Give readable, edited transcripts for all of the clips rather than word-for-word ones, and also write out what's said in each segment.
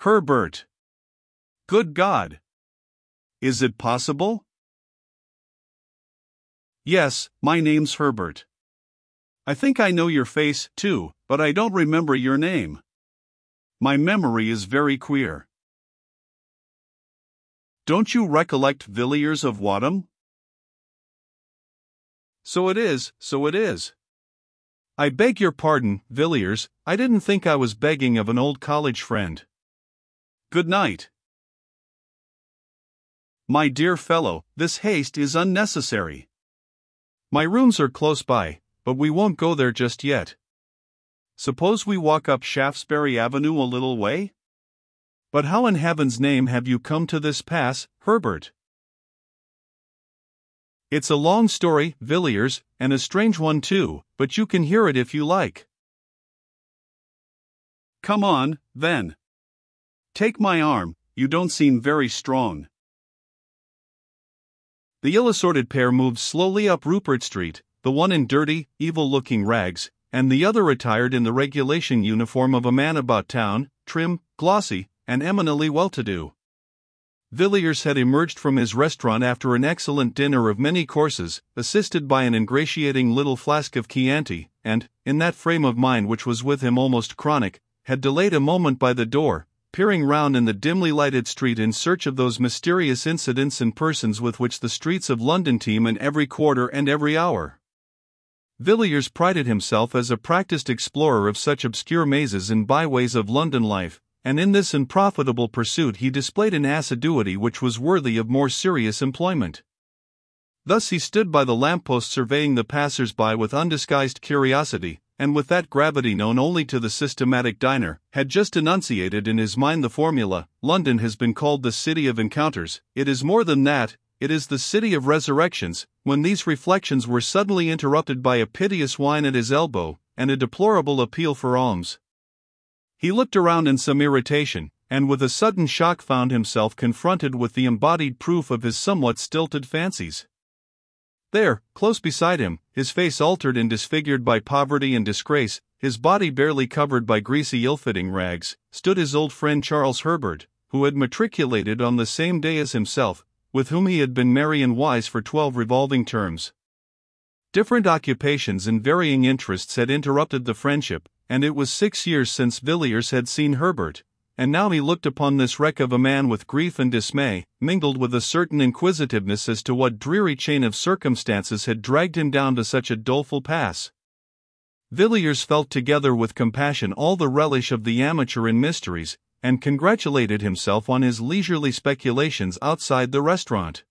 Herbert. Good God. Is it possible? Yes, my name's Herbert. I think I know your face, too, but I don't remember your name. My memory is very queer. Don't you recollect Villiers of Wadham? So it is. I beg your pardon, Villiers, I didn't think I was begging of an old college friend. Good night. My dear fellow, this haste is unnecessary. My rooms are close by, but we won't go there just yet. Suppose we walk up Shaftesbury Avenue a little way? But how in heaven's name have you come to this pass, Herbert? It's a long story, Villiers, and a strange one too, but you can hear it if you like. Come on, then. Take my arm, you don't seem very strong. The ill-assorted pair moved slowly up Rupert Street, the one in dirty, evil-looking rags, and the other attired in the regulation uniform of a man about town, trim, glossy, and eminently well-to-do. Villiers had emerged from his restaurant after an excellent dinner of many courses, assisted by an ingratiating little flask of Chianti, and, in that frame of mind which was with him almost chronic, had delayed a moment by the door, peering round in the dimly lighted street in search of those mysterious incidents and persons with which the streets of London teem in every quarter and every hour. Villiers prided himself as a practised explorer of such obscure mazes and byways of London life, and in this unprofitable pursuit he displayed an assiduity which was worthy of more serious employment. Thus he stood by the lamppost surveying the passers-by with undisguised curiosity, and with that gravity known only to the systematic diner, had just enunciated in his mind the formula, "London has been called the city of encounters, it is more than that, it is the city of resurrections," when these reflections were suddenly interrupted by a piteous whine at his elbow, and a deplorable appeal for alms. He looked around in some irritation, and with a sudden shock found himself confronted with the embodied proof of his somewhat stilted fancies. There, close beside him, his face altered and disfigured by poverty and disgrace, his body barely covered by greasy ill-fitting rags, stood his old friend Charles Herbert, who had matriculated on the same day as himself, with whom he had been merry and wise for 12 revolving terms. Different occupations and varying interests had interrupted the friendship, and it was 6 years since Villiers had seen Herbert, and now he looked upon this wreck of a man with grief and dismay, mingled with a certain inquisitiveness as to what dreary chain of circumstances had dragged him down to such a doleful pass. Villiers felt together with compassion all the relish of the amateur in mysteries, and congratulated himself on his leisurely speculations outside the restaurant.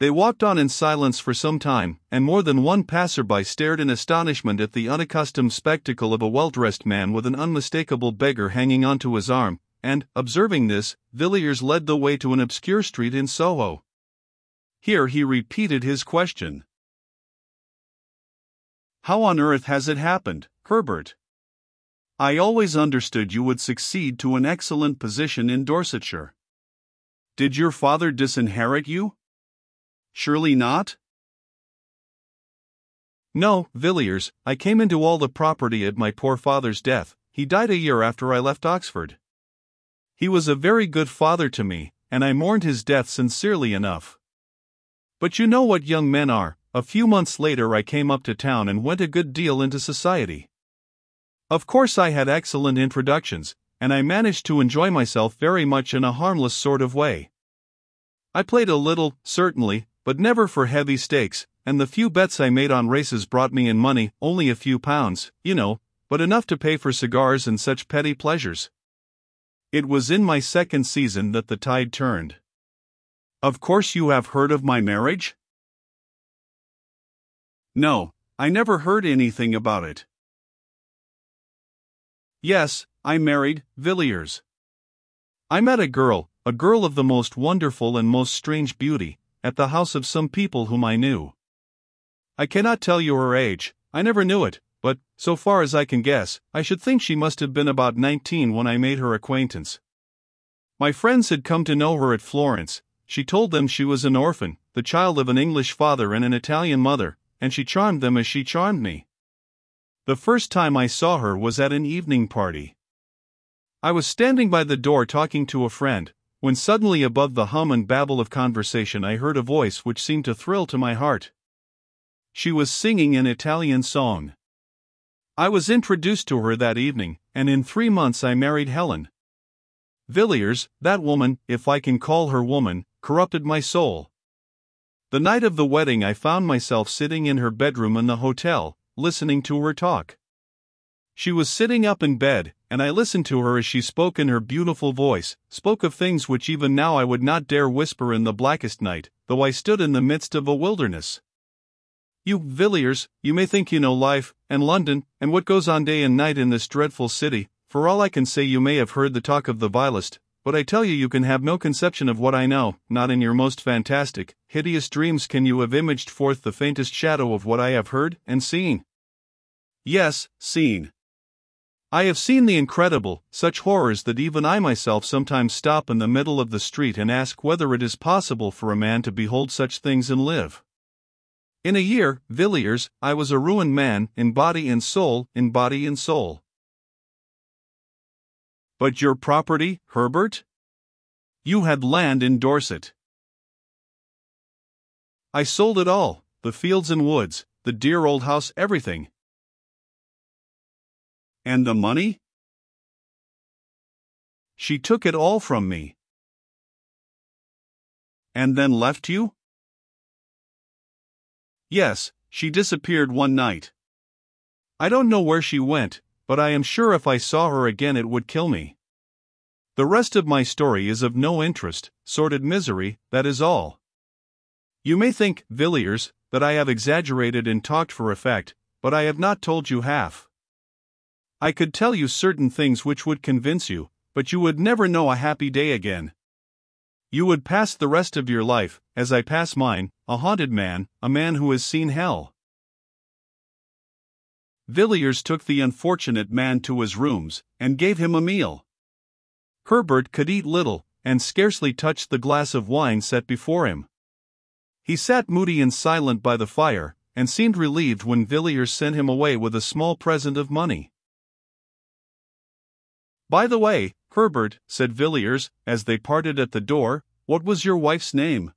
They walked on in silence for some time, and more than one passer-by stared in astonishment at the unaccustomed spectacle of a well-dressed man with an unmistakable beggar hanging onto his arm, and, observing this, Villiers led the way to an obscure street in Soho. Here he repeated his question. "How on earth has it happened, Herbert? I always understood you would succeed to an excellent position in Dorsetshire. Did your father disinherit you? Surely not?" "No, Villiers, I came into all the property at my poor father's death. He died a year after I left Oxford. He was a very good father to me, and I mourned his death sincerely enough. But you know what young men are. A few months later I came up to town and went a good deal into society. Of course I had excellent introductions, and I managed to enjoy myself very much in a harmless sort of way. I played a little, certainly, but never for heavy stakes, and the few bets I made on races brought me in money, only a few pounds, you know, but enough to pay for cigars and such petty pleasures. It was in my second season that the tide turned. Of course you have heard of my marriage?" "No, I never heard anything about it." "Yes, I married Villiers. I met a girl of the most wonderful and most strange beauty, at the house of some people whom I knew. I cannot tell you her age, I never knew it, but, so far as I can guess, I should think she must have been about 19 when I made her acquaintance. My friends had come to know her at Florence. She told them she was an orphan, the child of an English father and an Italian mother, and she charmed them as she charmed me. The first time I saw her was at an evening party. I was standing by the door talking to a friend, when suddenly above the hum and babble of conversation I heard a voice which seemed to thrill to my heart. She was singing an Italian song. I was introduced to her that evening, and in 3 months I married Helen. Villiers, that woman, if I can call her woman, corrupted my soul. The night of the wedding I found myself sitting in her bedroom in the hotel, listening to her talk. She was sitting up in bed, and I listened to her as she spoke in her beautiful voice, spoke of things which even now I would not dare whisper in the blackest night, though I stood in the midst of a wilderness. You, Villiers, you may think you know life, and London, and what goes on day and night in this dreadful city. For all I can say, you may have heard the talk of the vilest, but I tell you, you can have no conception of what I know. Not in your most fantastic, hideous dreams can you have imaged forth the faintest shadow of what I have heard and seen. Yes, seen. I have seen the incredible, such horrors that even I myself sometimes stop in the middle of the street and ask whether it is possible for a man to behold such things and live. In a year, Villiers, I was a ruined man, in body and soul, in body and soul. But your property, Herbert? You had land in Dorset. I sold it all, the fields and woods, the dear old house, everything. And the money? She took it all from me. And then left you? Yes, she disappeared one night. I don't know where she went, but I am sure if I saw her again it would kill me. The rest of my story is of no interest, sordid misery, that is all. You may think, Villiers, that I have exaggerated and talked for effect, but I have not told you half. I could tell you certain things which would convince you, but you would never know a happy day again. You would pass the rest of your life, as I pass mine, a haunted man, a man who has seen hell. Villiers took the unfortunate man to his rooms, and gave him a meal. Herbert could eat little, and scarcely touched the glass of wine set before him. He sat moody and silent by the fire, and seemed relieved when Villiers sent him away with a small present of money. By the way, Herbert, said Villiers, as they parted at the door, what was your wife's name?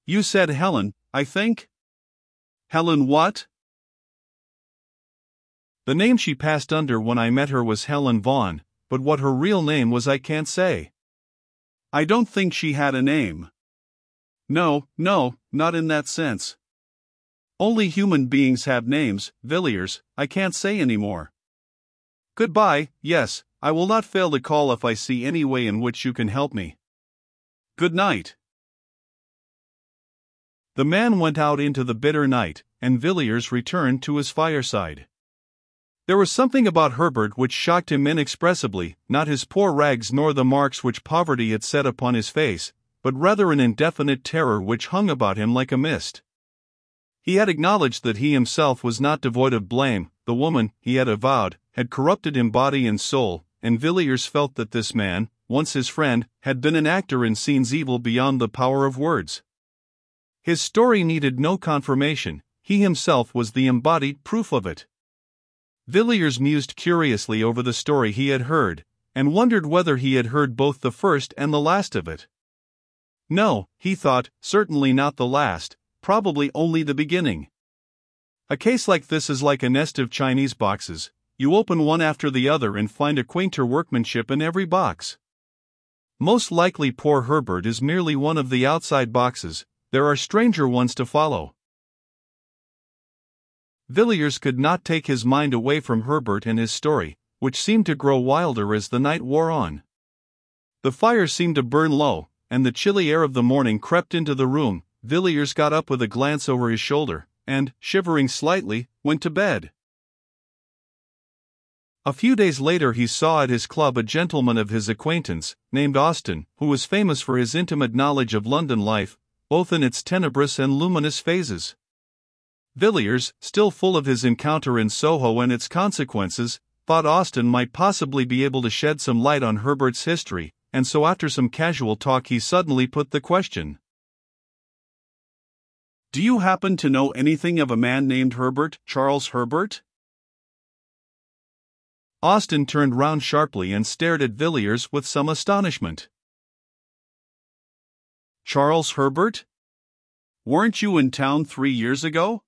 You said Helen, I think? Helen what? The name she passed under when I met her was Helen Vaughan, but what her real name was I can't say. I don't think she had a name. No, not in that sense. Only human beings have names, Villiers, I can't say any more. Goodbye, yes, I will not fail to call if I see any way in which you can help me. Good night. The man went out into the bitter night, and Villiers returned to his fireside. There was something about Herbert which shocked him inexpressibly, not his poor rags nor the marks which poverty had set upon his face, but rather an indefinite terror which hung about him like a mist. He had acknowledged that he himself was not devoid of blame. The woman, he had avowed, had corrupted him body and soul, and Villiers felt that this man, once his friend, had been an actor in scenes evil beyond the power of words. His story needed no confirmation, he himself was the embodied proof of it. Villiers mused curiously over the story he had heard, and wondered whether he had heard both the first and the last of it. No, he thought, certainly not the last, probably only the beginning. A case like this is like a nest of Chinese boxes. You open one after the other and find a quainter workmanship in every box. Most likely poor Herbert is merely one of the outside boxes, there are stranger ones to follow. Villiers could not take his mind away from Herbert and his story, which seemed to grow wilder as the night wore on. The fire seemed to burn low, and the chilly air of the morning crept into the room. Villiers got up with a glance over his shoulder, and, shivering slightly, went to bed. A few days later he saw at his club a gentleman of his acquaintance, named Austin, who was famous for his intimate knowledge of London life, both in its tenebrous and luminous phases. Villiers, still full of his encounter in Soho and its consequences, thought Austin might possibly be able to shed some light on Herbert's history, and so after some casual talk he suddenly put the question. Do you happen to know anything of a man named Herbert, Charles Herbert? Austin turned round sharply and stared at Villiers with some astonishment. Charles Herbert? Weren't you in town 3 years ago?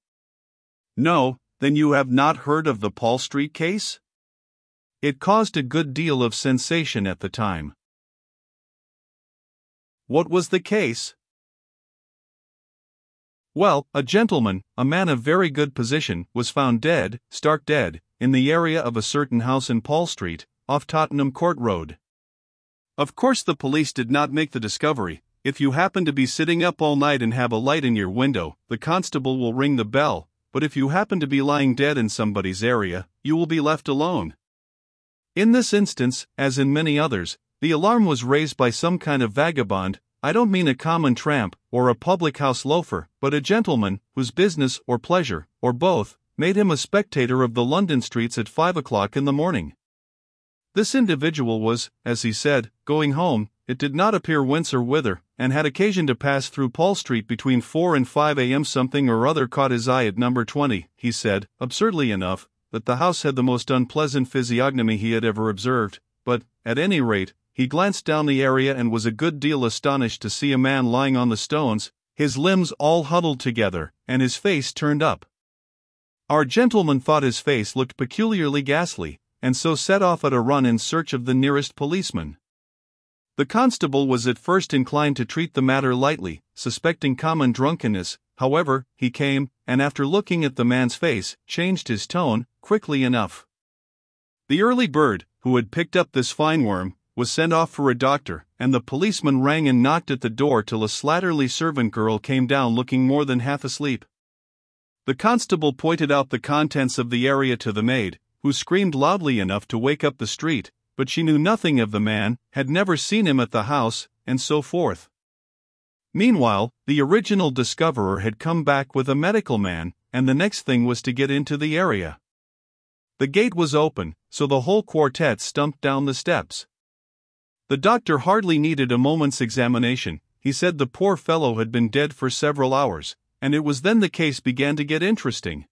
No, then you have not heard of the Paul Street case? It caused a good deal of sensation at the time. What was the case? Well, a gentleman, a man of very good position, was found dead, stark dead, in the area of a certain house in Paul Street, off Tottenham Court Road. Of course the police did not make the discovery. If you happen to be sitting up all night and have a light in your window, the constable will ring the bell, but if you happen to be lying dead in somebody's area, you will be left alone. In this instance, as in many others, the alarm was raised by some kind of vagabond. I don't mean a common tramp, or a public house loafer, but a gentleman, whose business, or pleasure, or both, made him a spectator of the London streets at 5 o'clock in the morning. This individual was, as he said, going home, it did not appear whence or whither, and had occasion to pass through Paul Street between 4 and 5 a.m. Something or other caught his eye at number 20, he said, absurdly enough, that the house had the most unpleasant physiognomy he had ever observed, but, at any rate, he glanced down the area and was a good deal astonished to see a man lying on the stones, his limbs all huddled together, and his face turned up. Our gentleman thought his face looked peculiarly ghastly, and so set off at a run in search of the nearest policeman. The constable was at first inclined to treat the matter lightly, suspecting common drunkenness. However, he came, and after looking at the man's face, changed his tone, quickly enough. The early bird, who had picked up this fine worm, was sent off for a doctor, and the policeman rang and knocked at the door till a slatternly servant girl came down looking more than half asleep. The constable pointed out the contents of the area to the maid, who screamed loudly enough to wake up the street, but she knew nothing of the man, had never seen him at the house, and so forth. Meanwhile, the original discoverer had come back with a medical man, and the next thing was to get into the area. The gate was open, so the whole quartet stumped down the steps. The doctor hardly needed a moment's examination. He said the poor fellow had been dead for several hours, and it was then the case began to get interesting.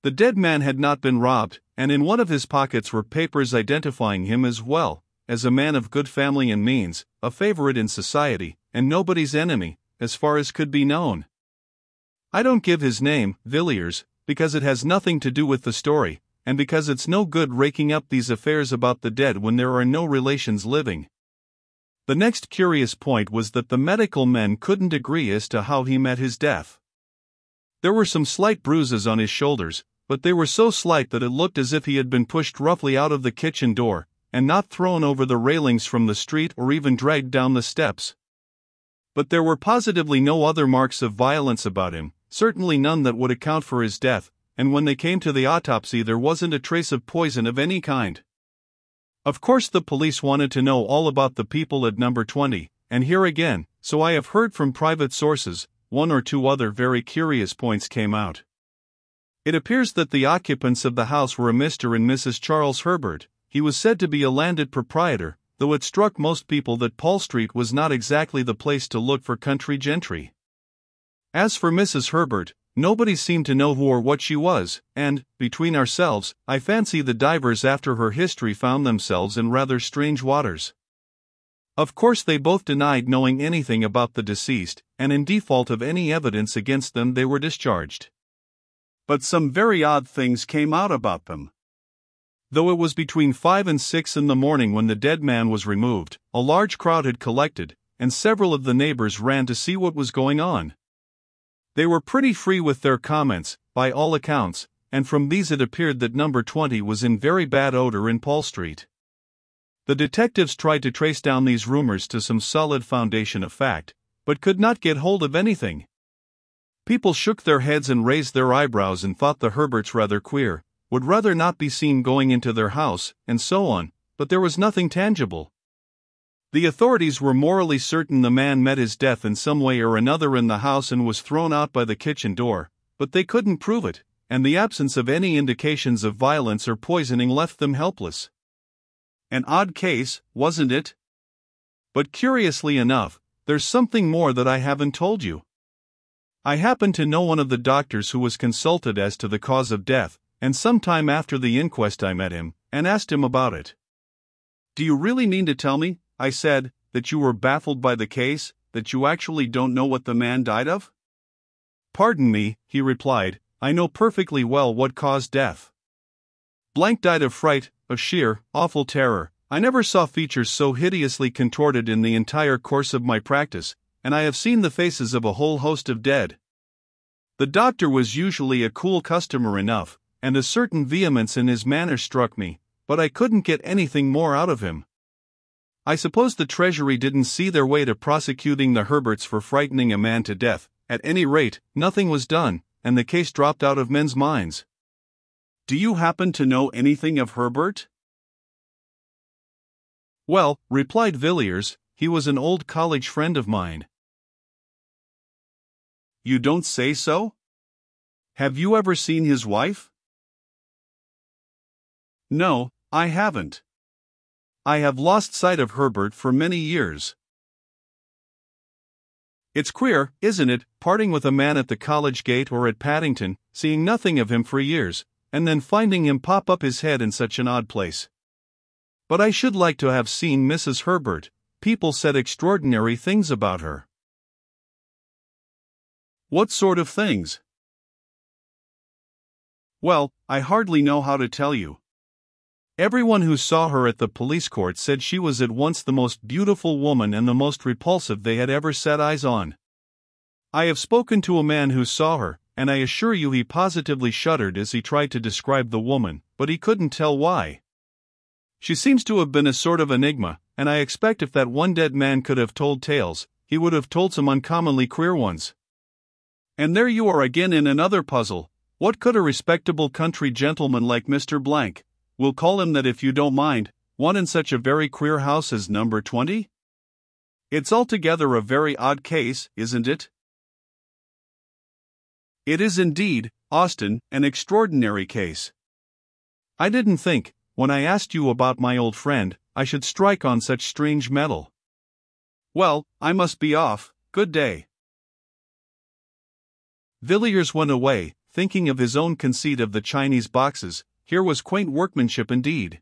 The dead man had not been robbed, and in one of his pockets were papers identifying him as well as a man of good family and means, a favorite in society, and nobody's enemy, as far as could be known. I don't give his name, Villiers, because it has nothing to do with the story, and because it's no good raking up these affairs about the dead when there are no relations living. The next curious point was that the medical men couldn't agree as to how he met his death. There were some slight bruises on his shoulders, but they were so slight that it looked as if he had been pushed roughly out of the kitchen door, and not thrown over the railings from the street or even dragged down the steps. But there were positively no other marks of violence about him, certainly none that would account for his death, and when they came to the autopsy there wasn't a trace of poison of any kind. Of course the police wanted to know all about the people at number 20, and here again, so I have heard from private sources, one or two other very curious points came out. It appears that the occupants of the house were a Mr. and Mrs. Charles Herbert. He was said to be a landed proprietor, though it struck most people that Paul Street was not exactly the place to look for country gentry. As for Mrs. Herbert, nobody seemed to know who or what she was, and, between ourselves, I fancy the divers after her history found themselves in rather strange waters. Of course they both denied knowing anything about the deceased, and in default of any evidence against them they were discharged. But some very odd things came out about them. Though it was between 5 and 6 in the morning when the dead man was removed, a large crowd had collected, and several of the neighbors ran to see what was going on. They were pretty free with their comments, by all accounts, and from these it appeared that number 20 was in very bad odor in Paul Street. The detectives tried to trace down these rumors to some solid foundation of fact, but could not get hold of anything. People shook their heads and raised their eyebrows and thought the Herberts rather queer, would rather not be seen going into their house, and so on, but there was nothing tangible. The authorities were morally certain the man met his death in some way or another in the house and was thrown out by the kitchen door, but they couldn't prove it, and the absence of any indications of violence or poisoning left them helpless. An odd case, wasn't it? But curiously enough, there's something more that I haven't told you. I happen to know one of the doctors who was consulted as to the cause of death, and some time after the inquest I met him, and asked him about it. "Do you really mean to tell me," I said, "that you were baffled by the case, that you actually don't know what the man died of?" "Pardon me," he replied, "I know perfectly well what caused death. Blank died of fright, of sheer, awful terror. I never saw features so hideously contorted in the entire course of my practice, and I have seen the faces of a whole host of dead. The doctor was usually a cool customer enough, and a certain vehemence in his manner struck me, but I couldn't get anything more out of him. I suppose the Treasury didn't see their way to prosecuting the Herberts for frightening a man to death. At any rate, nothing was done, and the case dropped out of men's minds." "Do you happen to know anything of Herbert?" "Well," replied Villiers, "he was an old college friend of mine." "You don't say so? Have you ever seen his wife?" "No, I haven't. I have lost sight of Herbert for many years." "It's queer, isn't it, parting with a man at the college gate or at Paddington, seeing nothing of him for years, and then finding him pop up his head in such an odd place. But I should like to have seen Mrs. Herbert. People said extraordinary things about her." "What sort of things?" "Well, I hardly know how to tell you. Everyone who saw her at the police court said she was at once the most beautiful woman and the most repulsive they had ever set eyes on. I have spoken to a man who saw her, and I assure you he positively shuddered as he tried to describe the woman, but he couldn't tell why. She seems to have been a sort of enigma, and I expect if that one dead man could have told tales, he would have told some uncommonly queer ones. And there you are again in another puzzle. What could a respectable country gentleman like Mr. Blank, we'll call him that if you don't mind, want in such a very queer house as number 20? It's altogether a very odd case, isn't it?" "It is indeed, Austin, an extraordinary case. I didn't think, when I asked you about my old friend, I should strike on such strange metal. Well, I must be off. Good day." Villiers went away, thinking of his own conceit of the Chinese boxes. Here was quaint workmanship indeed.